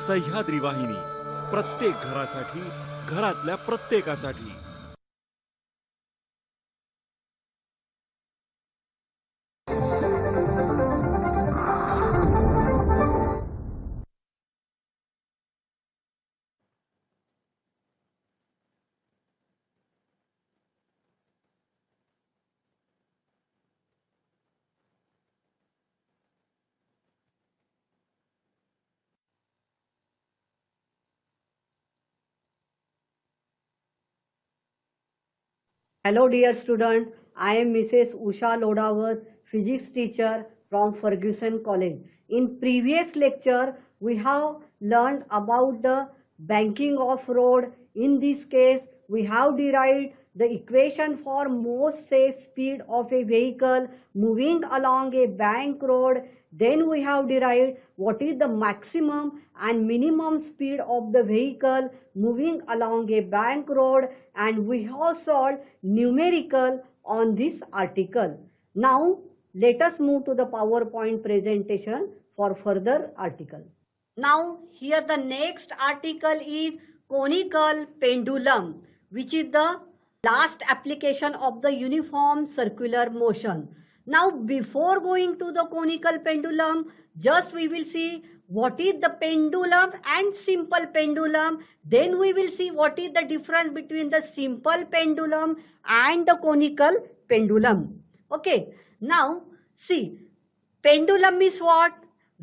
सह्याद्री वाहिनी, प्रत्येक घरासाठी, घरातल्या प्रत्येकासाठी। Hello dear student, I am Mrs. Usha Lodawat, physics teacher from Ferguson College. In previous lecture, we have learned about the banking of road. In this case, we have derived the equation for most safe speed of a vehicle moving along a bank road. Then we have derived what is the maximum and minimum speed of the vehicle moving along a bank road, and we have solved numerical on this article. Now let us move to the PowerPoint presentation for further article. Now here the next article is conical pendulum, which is the last application of the uniform circular motion. Now before going to the conical pendulum, just we will see what is the pendulum and simple pendulum. Then we will see what is the difference between the simple pendulum and the conical pendulum. Okay, now see, pendulum is what?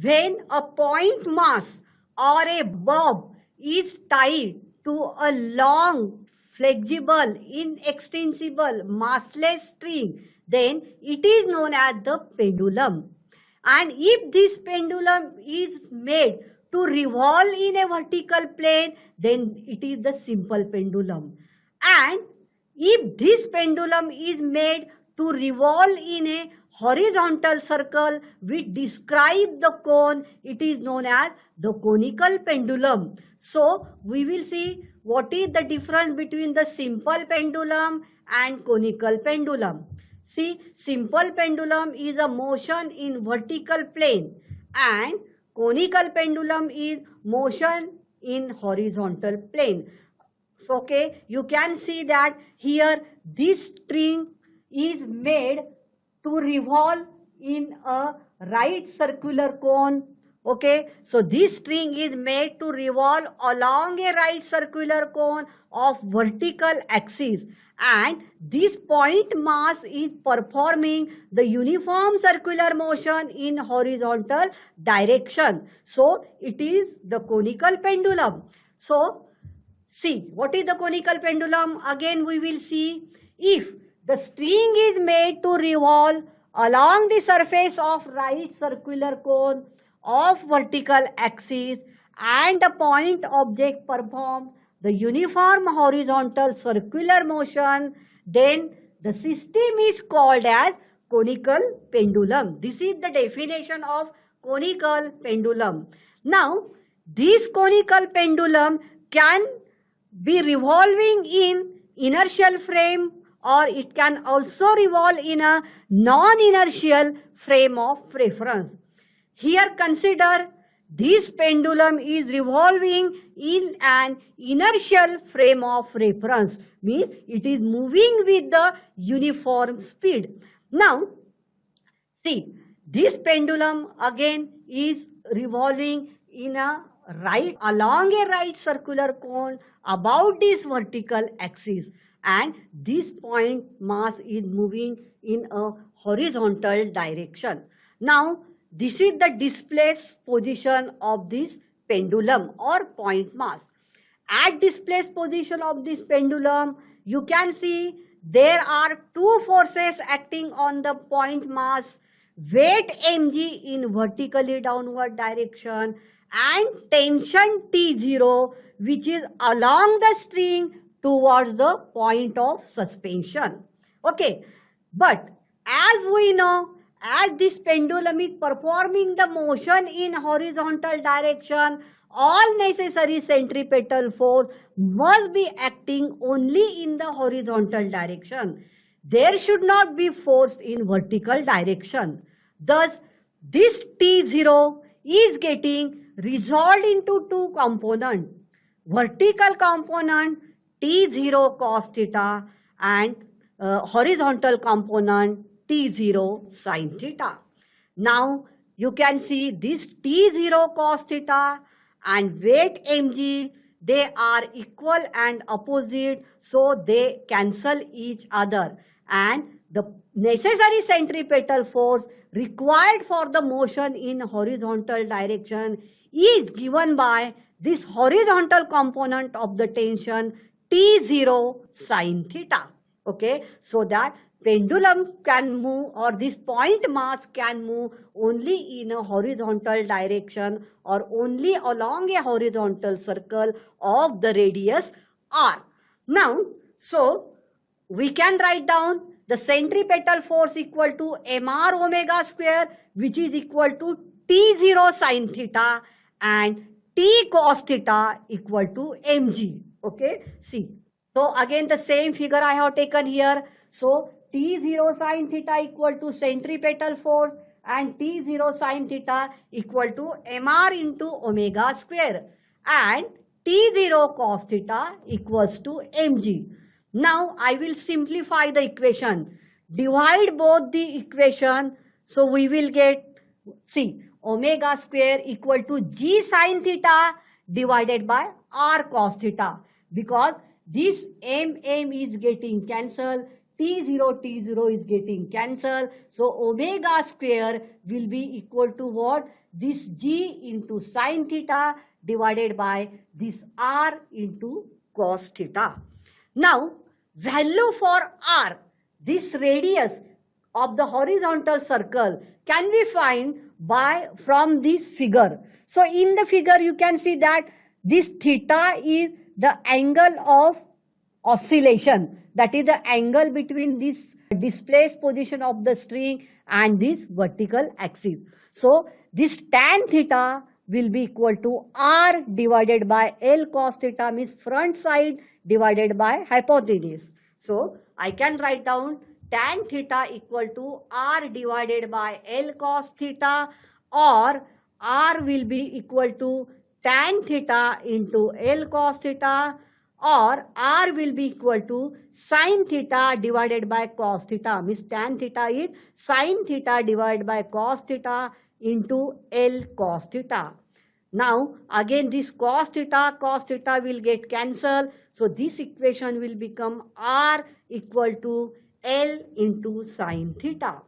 When a point mass or a bob is tied to a long, flexible, inextensible, massless string, then it is known as the pendulum. And if this pendulum is made to revolve in a vertical plane, then it is the simple pendulum. And if this pendulum is made to revolve in a horizontal circle which describe the cone, it is known as the conical pendulum. So we will see what is the difference between the simple pendulum and conical pendulum. See, simple pendulum is a motion in vertical plane and conical pendulum is motion in horizontal plane. So, okay, you can see that here this string is made to revolve in a right circular cone. Okay, so this string is made to revolve along a right circular cone of vertical axis, and this point mass is performing the uniform circular motion in horizontal direction. So it is the conical pendulum. So see, what is the conical pendulum? Again we will see, if the string is made to revolve along the surface of right circular cone of vertical axis and the point object perform the uniform horizontal circular motion, then the system is called as conical pendulum. This is the definition of conical pendulum. Now, this conical pendulum can be revolving in inertial frame, or it can also revolve in a non-inertial frame of reference. Here consider this pendulum is revolving in an inertial frame of reference, means it is moving with the uniform speed. Now see, this pendulum again is revolving in a along a right circular cone about this vertical axis, and this point mass is moving in a horizontal direction. Now this is the displaced position of this pendulum or point mass. At displaced position of this pendulum, you can see there are two forces acting on the point mass, weight mg in vertically downward direction and tension T0, which is along the string towards the point of suspension. Okay, but as we know, as this pendulum is performing the motion in horizontal direction, all necessary centripetal force must be acting only in the horizontal direction. There should not be force in vertical direction. Thus, this T0 is getting resolved into two components. Vertical component T0 cos theta and horizontal component T0 sin theta. Now you can see this T0 cos theta and weight mg, they are equal and opposite, so they cancel each other, and the necessary centripetal force required for the motion in horizontal direction is given by this horizontal component of the tension T0 sin theta. Okay, so that pendulum can move, or this point mass can move only in a horizontal direction or only along a horizontal circle of the radius r. Now, so we can write down the centripetal force equal to mr omega square, which is equal to T0 sin theta, and T cos theta equal to mg. Okay, see. So again the same figure I have taken here. So T0 sin theta equal to centripetal force and T0 sin theta equal to mr into omega square, and T0 cos theta equals to mg. Now I will simplify the equation. Divide both the equation. So we will get, see, omega square equal to g sin theta divided by r cos theta, because this is getting cancelled, T0 is getting cancelled. So omega square will be equal to what? This g into sin theta divided by this r into cos theta. Now value for r, this radius of the horizontal circle, can be find by from this figure. So in the figure you can see that this theta is the angle of oscillation, that is the angle between this displaced position of the string and this vertical axis. So this tan theta will be equal to r divided by L cos theta, means front side divided by hypotenuse. So I can write down tan theta equal to r divided by L cos theta, or r will be equal to tan theta into L cos theta, or r will be equal to sin theta divided by cos theta, means tan theta is sin theta divided by cos theta into L cos theta. Now again this cos theta will get cancelled, so this equation will become r equal to L into sin theta.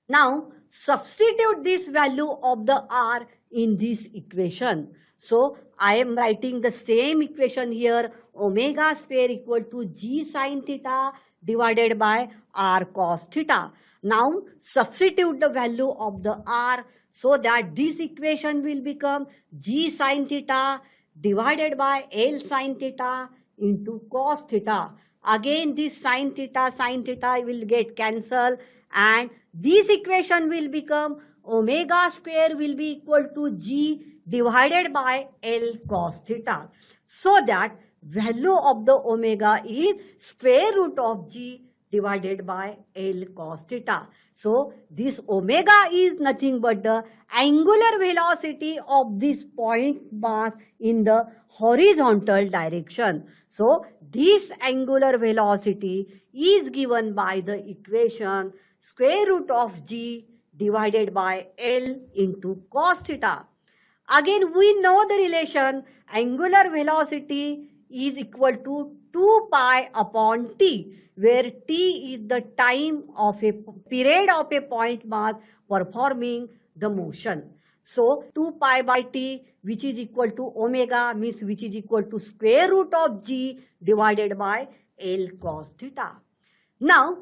Now substitute this value of the r in this equation. So I am writing the same equation here, omega square equal to g sin theta divided by r cos theta. Now substitute the value of the r, so that this equation will become g sin theta divided by L sin theta into cos theta. Again this sin theta will get cancelled, and this equation will become omega square will be equal to g divided by L cos theta. So that value of the omega is square root of g divided by L cos theta. So this omega is nothing but the angular velocity of this point mass in the horizontal direction. So this angular velocity is given by the equation square root of g divided by L into cos theta. Again we know the relation angular velocity is equal to 2 pi upon t, where t is the time of a period of a point mass performing the motion. So 2 pi by t, which is equal to omega, means which is equal to square root of g divided by L cos theta. Now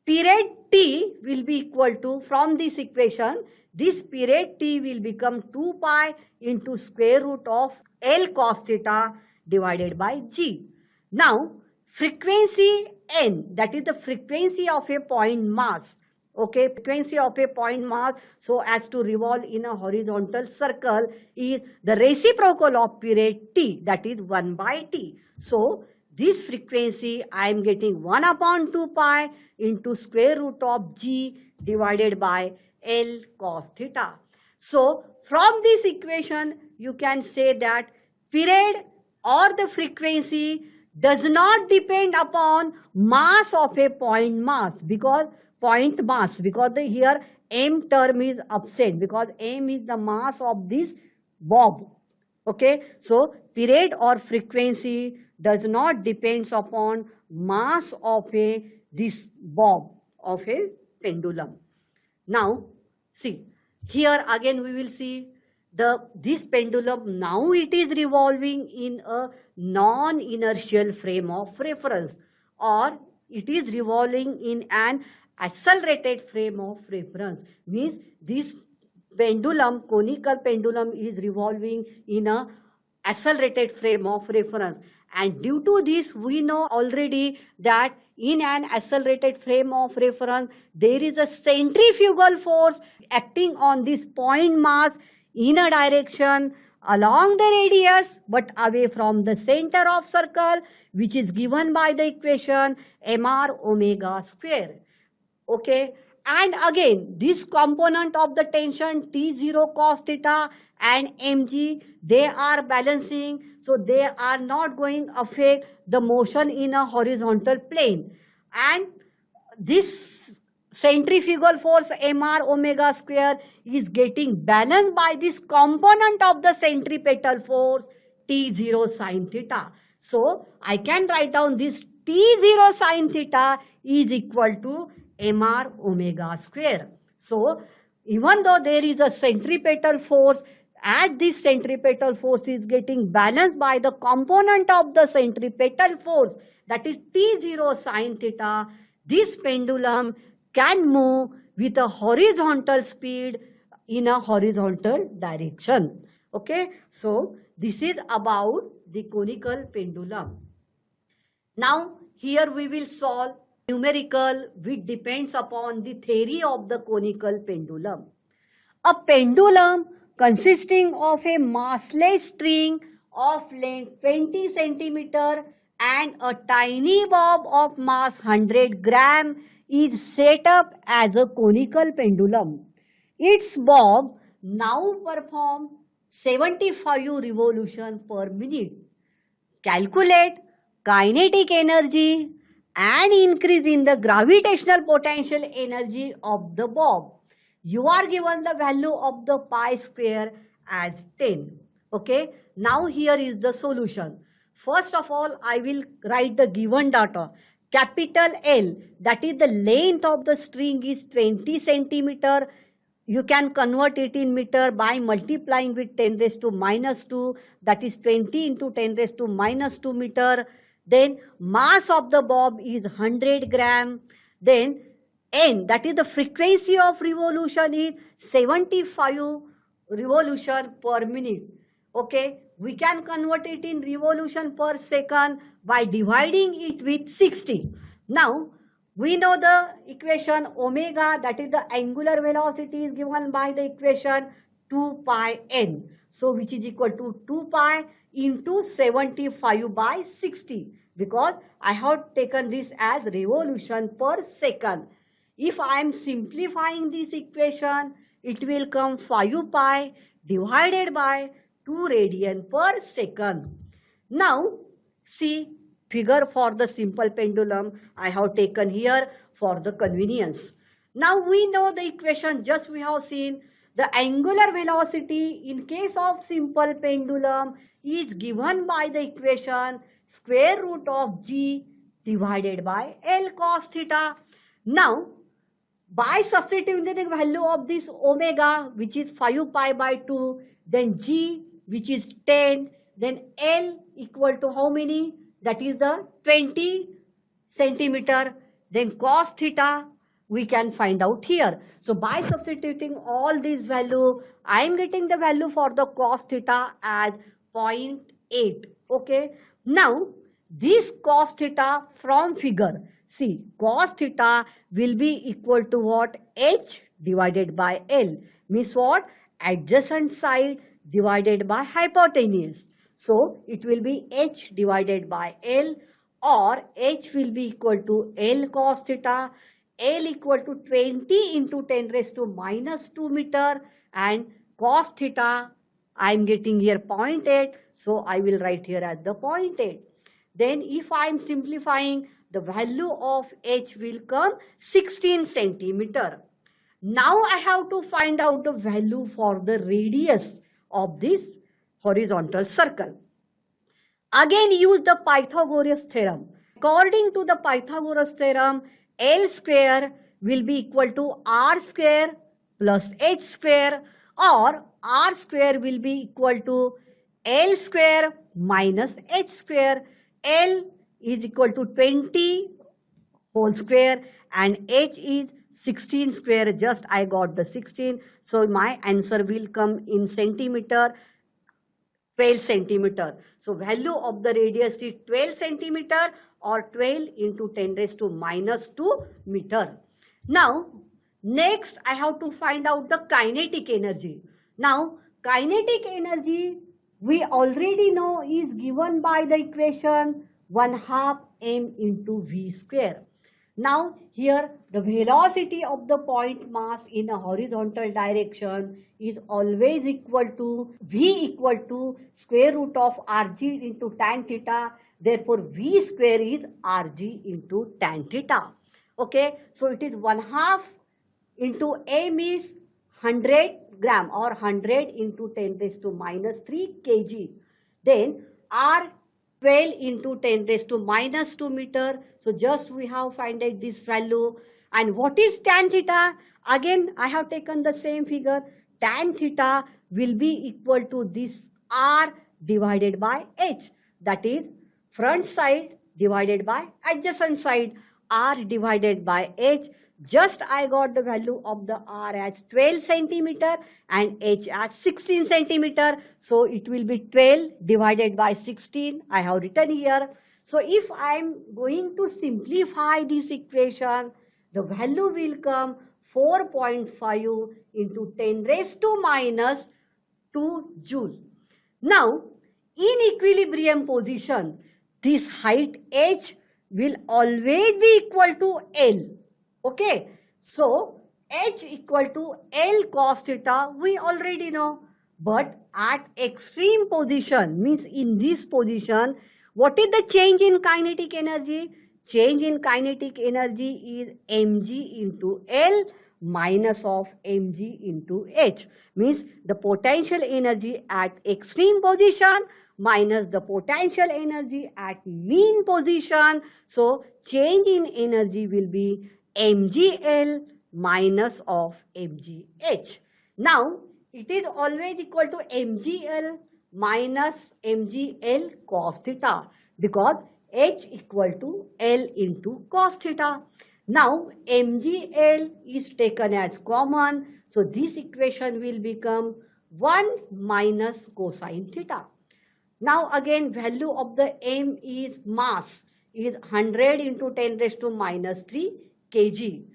period t will be equal to, from this equation, this period t will become 2 pi into square root of L cos theta divided by g. Now frequency n, that is the frequency of a point mass, okay, frequency of a point mass so as to revolve in a horizontal circle, is the reciprocal of period t, that is 1 by t. So this frequency I am getting 1 upon 2 pi into square root of g divided by L cos theta. So From this equation, you can say that period or the frequency does not depend upon mass of a point mass, because here m term is absent, because m is the mass of this bob. Okay, so period or frequency does not depends upon mass of a this bob of a pendulum. Now see, here again we will see this pendulum. Now it is revolving in a non-inertial frame of reference, or it is revolving in an accelerated frame of reference. Means this pendulum, conical pendulum, is revolving in a accelerated frame of reference. And due to this, we know already that in an accelerated frame of reference, there is a centrifugal force acting on this point mass in a direction along the radius but away from the center of circle, which is given by the equation mr omega square. Okay, and again this component of the tension T0 cos theta and mg, they are balancing, so they are not going to affect the motion in a horizontal plane. And this centrifugal force mr omega square is getting balanced by this component of the centripetal force T0 sin theta. So I can write down this T0 sin theta is equal to mr omega square. So even though there is a centripetal force, as this centripetal force is getting balanced by the component of the centripetal force, that is T0 sin theta, this pendulum can move with a horizontal speed in a horizontal direction. Okay, so this is about the conical pendulum. Now here we will solve numerical which depends upon the theory of the conical pendulum. A pendulum consisting of a massless string of length 20 centimeter and a tiny bob of mass 100 gram is set up as a conical pendulum. Its bob now performs 75 revolutions per minute. Calculate kinetic energy and increase in the gravitational potential energy of the bob. You are given the value of the pi square as 10. Okay, now here is the solution. First of all, I will write the given data. Capital L, that is the length of the string, is 20 centimeter. You can convert it in meter by multiplying with 10 raised to minus 2, that is 20 into 10 raised to minus 2 meter. Then mass of the bob is 100 gram. Then n, that is the frequency of revolution, is 75 revolution per minute. Okay, we can convert it in revolution per second by dividing it with 60. Now we know the equation omega, that is the angular velocity, is given by the equation 2 pi n. So which is equal to 2 pi into 75 by 60, because I have taken this as revolution per second. If I am simplifying this equation, it will come 5 pi divided by 2 radian per second. Now see, figure for the simple pendulum I have taken here for the convenience. Now we know the equation, just we have seen the angular velocity in case of simple pendulum is given by the equation square root of g divided by L cos theta. Now by substituting the value of this omega, which is 5 pi by 2, then g, which is 10, then L equal to how many? That is the 20 centimeter. Then cos theta we can find out here. So by substituting all these value, I am getting the value for the cos theta as 0.8. Okay. Now this cos theta from figure, see, cos theta will be equal to what? H divided by L. Means what? Adjacent side divided by hypotenuse. So it will be H divided by L, or H will be equal to L cos theta. L equal to 20 into 10 raised to minus 2 meter, and cos theta, I am getting here 0.8, so I will write here as the 0.8. Then if I am simplifying, the value of h will come 16 centimeter. Now I have to find out the value for the radius of this horizontal circle. Again use the Pythagoras theorem. According to the Pythagoras theorem, L square will be equal to R square plus H square, or R square will be equal to L square minus H square. L is equal to 20 whole square and H is 16 square. Just I got the 16. So my answer will come in centimeter, 12 centimeter. So value of the radius is 12 centimeter or 12 into 10 raised to minus 2 meter. Now, next I have to find out the kinetic energy. Now, kinetic energy we already know is given by the equation 1/2 m into v square. Now here the velocity of the point mass in a horizontal direction is always equal to v equal to square root of rg into tan theta. Therefore v square is rg into tan theta. Okay, so it is 1/2 into m is 100 gram or 100 into 10 raised to minus 3 kg. Then r 12 into 10 raised to minus 2 meter. So just we have find out this value. And what is tan theta? Again, I have taken the same figure. Tan theta will be equal to this R divided by H. That is front side divided by adjacent side. R divided by H. Just I got the value of the R as 12 centimeter and H as 16 centimeter. So it will be 12 divided by 16. I have written here. So if I am going to simplify this equation, the value will come 4.5 into 10 raised to minus 2 joule. Now, in equilibrium position, this height H will always be equal to L. Okay, so H equal to L cos theta we already know, but at extreme position means in this position, what is the change in kinetic energy? Change in kinetic energy is mg into L minus of mg into H, means the potential energy at extreme position minus the potential energy at mean position. So change in energy will be mgl minus of mgh. Now it is always equal to mgl minus mgl cos theta because h equal to l into cos theta. Now mgl is taken as common, so this equation will become 1 minus cosine theta. Now again value of the m is mass is 100 into 10 raised to minus 3 kg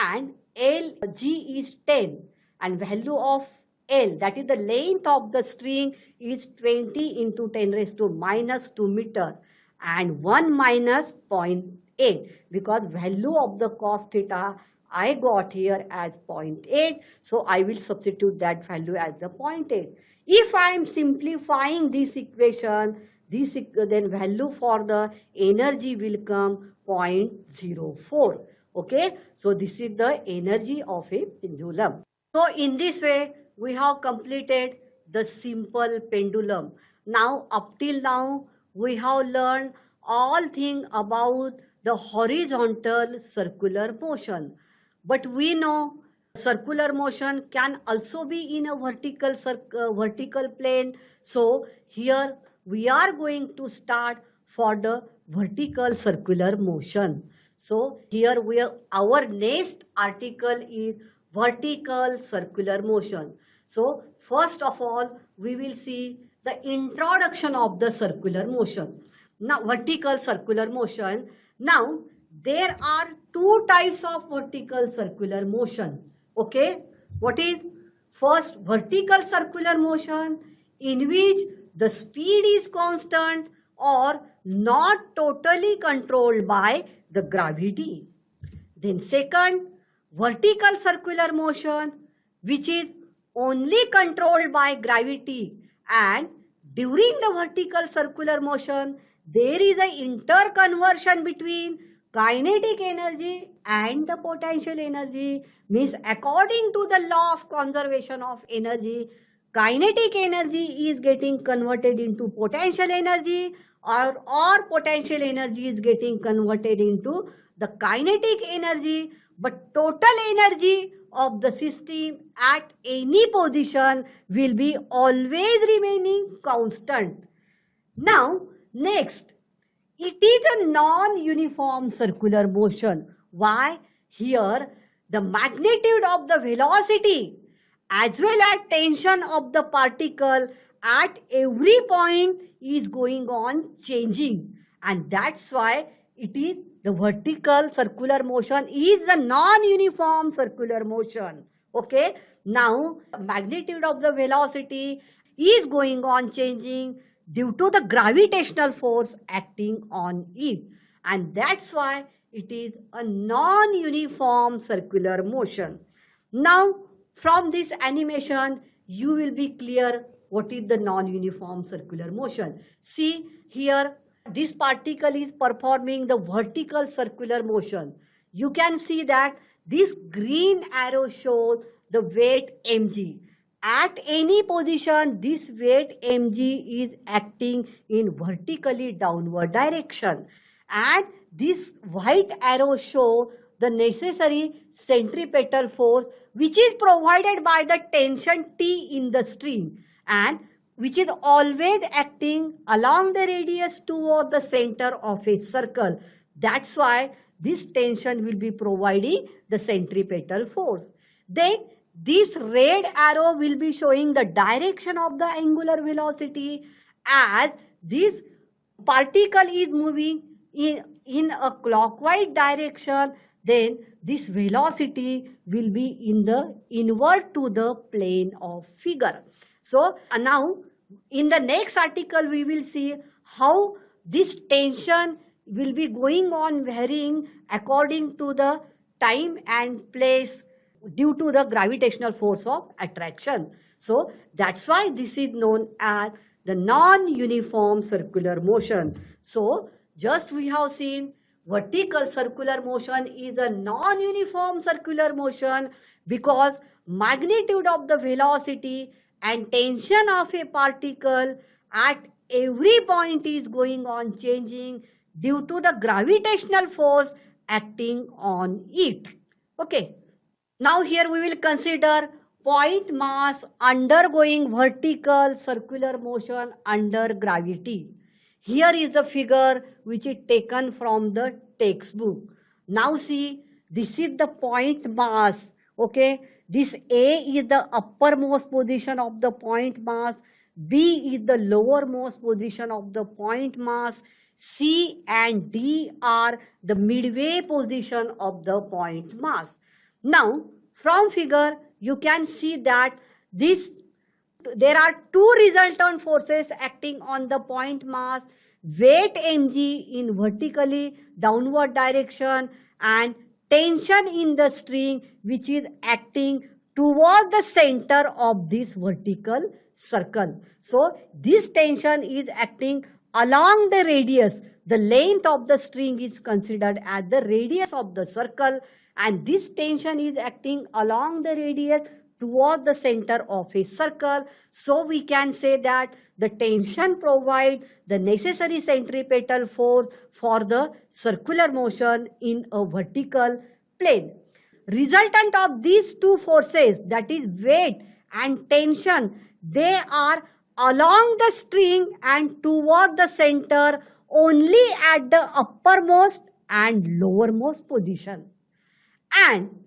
and Lg is 10 and value of L, that is the length of the string, is 20 into 10 raised to minus 2 meter and 1 minus 0.8 because value of the cos theta I got here as 0.8, so I will substitute that value as the 0.8. If I am simplifying this equation, then value for the energy will come 0.04. Okay, so this is the energy of a pendulum. So in this way, we have completed the simple pendulum. Now, up till now, we have learned all things about the horizontal circular motion. But we know circular motion can also be in a vertical plane. So here we are going to start for the vertical circular motion. So here our next article is vertical circular motion. So first of all, we will see the introduction of the circular motion. Now vertical circular motion. Now there are two types of vertical circular motion. Okay, what is first vertical circular motion in which the speed is constant or not totally controlled by the gravity. Then second, vertical circular motion which is only controlled by gravity, and during the vertical circular motion there is an interconversion between kinetic energy and the potential energy. Means according to the law of conservation of energy, kinetic energy is getting converted into potential energy, or potential energy is getting converted into the kinetic energy, but total energy of the system at any position will be always remaining constant. Now, next, it is a non-uniform circular motion. Why? Here, the magnitude of the velocity as well as tension of the particle at every point is going on changing, and that's why it is the vertical circular motion is the non-uniform circular motion. Okay, now magnitude of the velocity is going on changing due to the gravitational force acting on it, and that's why it is a non-uniform circular motion. Now from this animation you will be clear what is the non-uniform circular motion. See here, this particle is performing the vertical circular motion. You can see that this green arrow shows the weight mg. At any position, this weight mg is acting in vertically downward direction, and this white arrow shows the necessary centripetal force which is provided by the tension T in the string, and which is always acting along the radius toward the center of a circle. That's why this tension will be providing the centripetal force. Then this red arrow will be showing the direction of the angular velocity. As this particle is moving in a clockwise direction, then this velocity will be in the inward to the plane of figure. So now in the next article we will see how this tension will be going on varying according to the time and place due to the gravitational force of attraction. So that's why this is known as the non-uniform circular motion. So just we have seen vertical circular motion is a non-uniform circular motion because magnitude of the velocity and tension of a particle at every point is going on changing due to the gravitational force acting on it. Okay. Now here we will consider point mass undergoing vertical circular motion under gravity. Here is the figure which is taken from the textbook. Now see, this is the point mass. Okay, this A is the uppermost position of the point mass, B is the lowermost position of the point mass, C and D are the midway position of the point mass. Now from figure you can see that there are two resultant forces acting on the point mass, weight mg in vertically downward direction and tension in the string which is acting toward the center of this vertical circle. So this tension is acting along the radius. The length of the string is considered as the radius of the circle, and this tension is acting along the radius toward the center of a circle. So we can say that the tension provides the necessary centripetal force for the circular motion in a vertical plane. Resultant of these two forces, that is weight and tension, they are along the string and toward the center only at the uppermost and lowermost position. And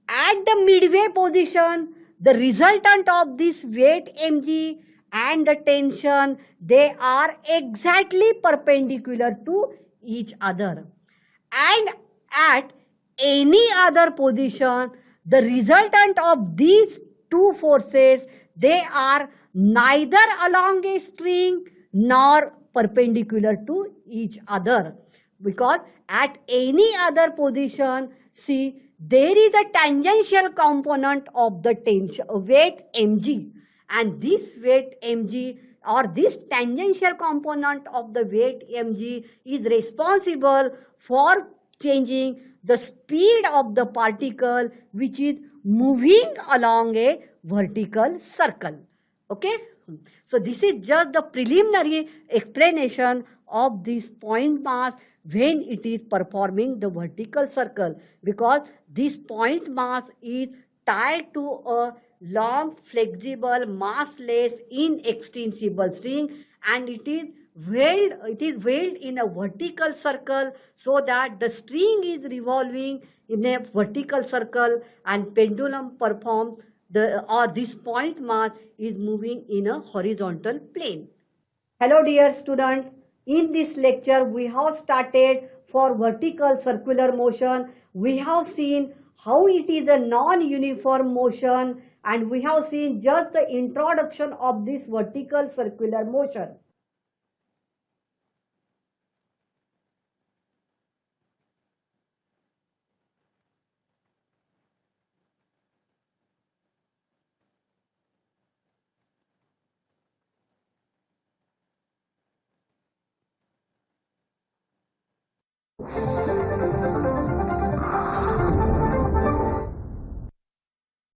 at the midway position, the resultant of this weight mg and the tension, they are exactly perpendicular to each other. And at any other position, the resultant of these two forces, they are neither along a string nor perpendicular to each other, because at any other position, see, there is a tangential component of the tension weight mg, and this weight mg or this tangential component of the weight mg is responsible for changing the speed of the particle which is moving along a vertical circle. Okay, so this is just the preliminary explanation of this point mass when it is performing the vertical circle, because this point mass is tied to a long flexible massless inextensible string, and it is veiled in a vertical circle, so that the string is revolving in a vertical circle and pendulum performs this point mass is moving in a horizontal plane. Hello dear student, in this lecture we have started for vertical circular motion. We have seen how it is a non-uniform motion, and we have seen just the introduction of this vertical circular motion.